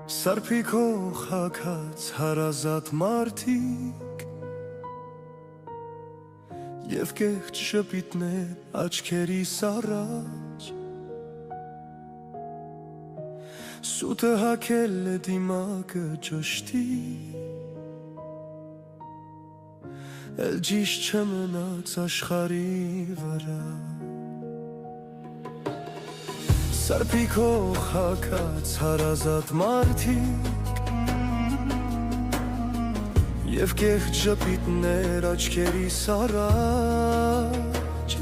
Սարփիքով խագած հարազատ մարդիկ Եվ կեղջ շպիտներ աչքերիս առաջ Սուտը հակել է դիմակը ճշտի Էլ ճիշտ չմնաց աշխարհի վրա Սարփիքով խագած հարազատ մարդիկ Եվ կեղջ ժպիտներ աչքերիս առաջ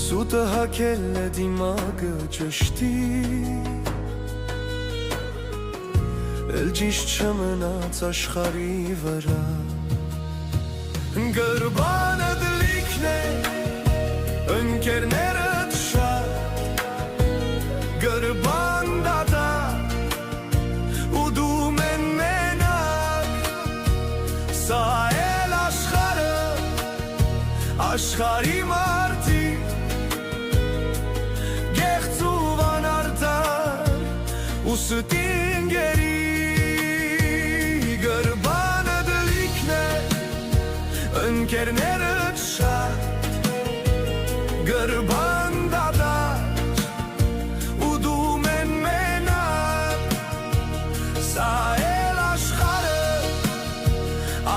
Սուտը հակել է դիմակը ճշտի Էլ ճիշտ չմնաց աշխարհի վրա Գրբանը դլիքն է ընկերները Գրբան դատա ու դու մեն մենակ Սա էլ աշխարը աշխարհի մարդիկ Գեղձ ու վանարտար ու ստինգերի Գրբանը դլիքն է ընկերներդ շատ Գրբան դատա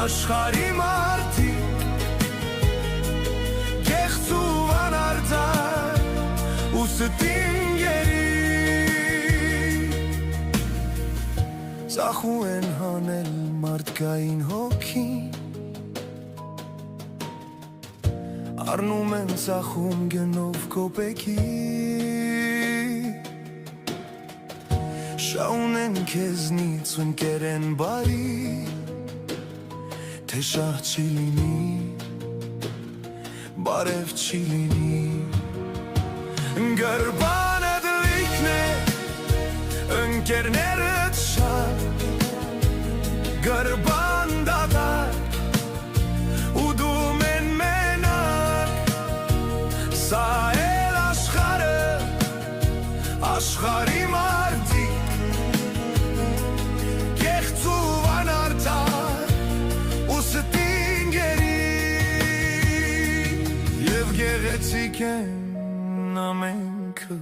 Աշխարհի մարդիկ Գեղձ ու վանարտար ու ստինգերի Ծախու են հանել մարդկային հոգին Առնում են ծախում գնով կոպեկի Շահուն են քեզնից ու ընկեր են բարի Թե շահ չի լինի, բարև չի լինի Գրբանը դլիքն է, ընկերներդ շատ Գրբան դատարկ, ու դու մեն մենակ Սա էլ աշխարը, աշխարհի մարդիկ Կեղծ ու վանարտար Եվ գեղեցիկ են ամենքը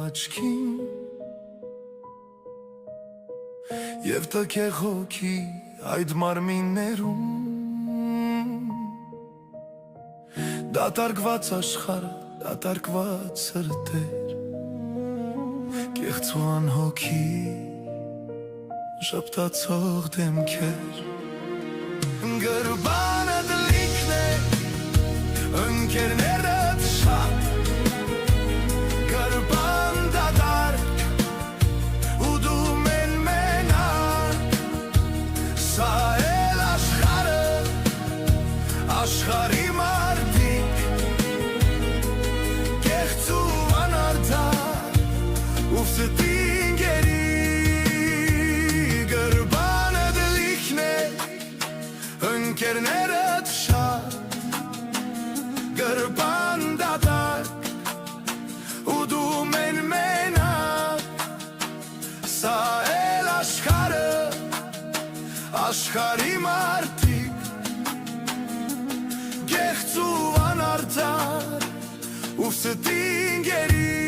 աչքին Եվ տքեղ հոգի այդ մարմիններում Դատարկված աշխարհը, դատարկված սրտեր Կեղծ ու անհոգի շպտացող դեմքեր Գրբանը դլիքն է ընկերներդ շատ Գրբան դատարկ ու դու մեն մենակ Սա էլ աշխարհը աշխարհի մարդիկ Կեղծ ու վանարտար ու ստինգերի Գրբանը դլիքն է ընկերներդ շատ Գրբան դատարկ ու դու մեն մենակ Սա էլ աշխարհը աշխարհի մարդիկ Գեղձ ու վանարտար ու ստինգերի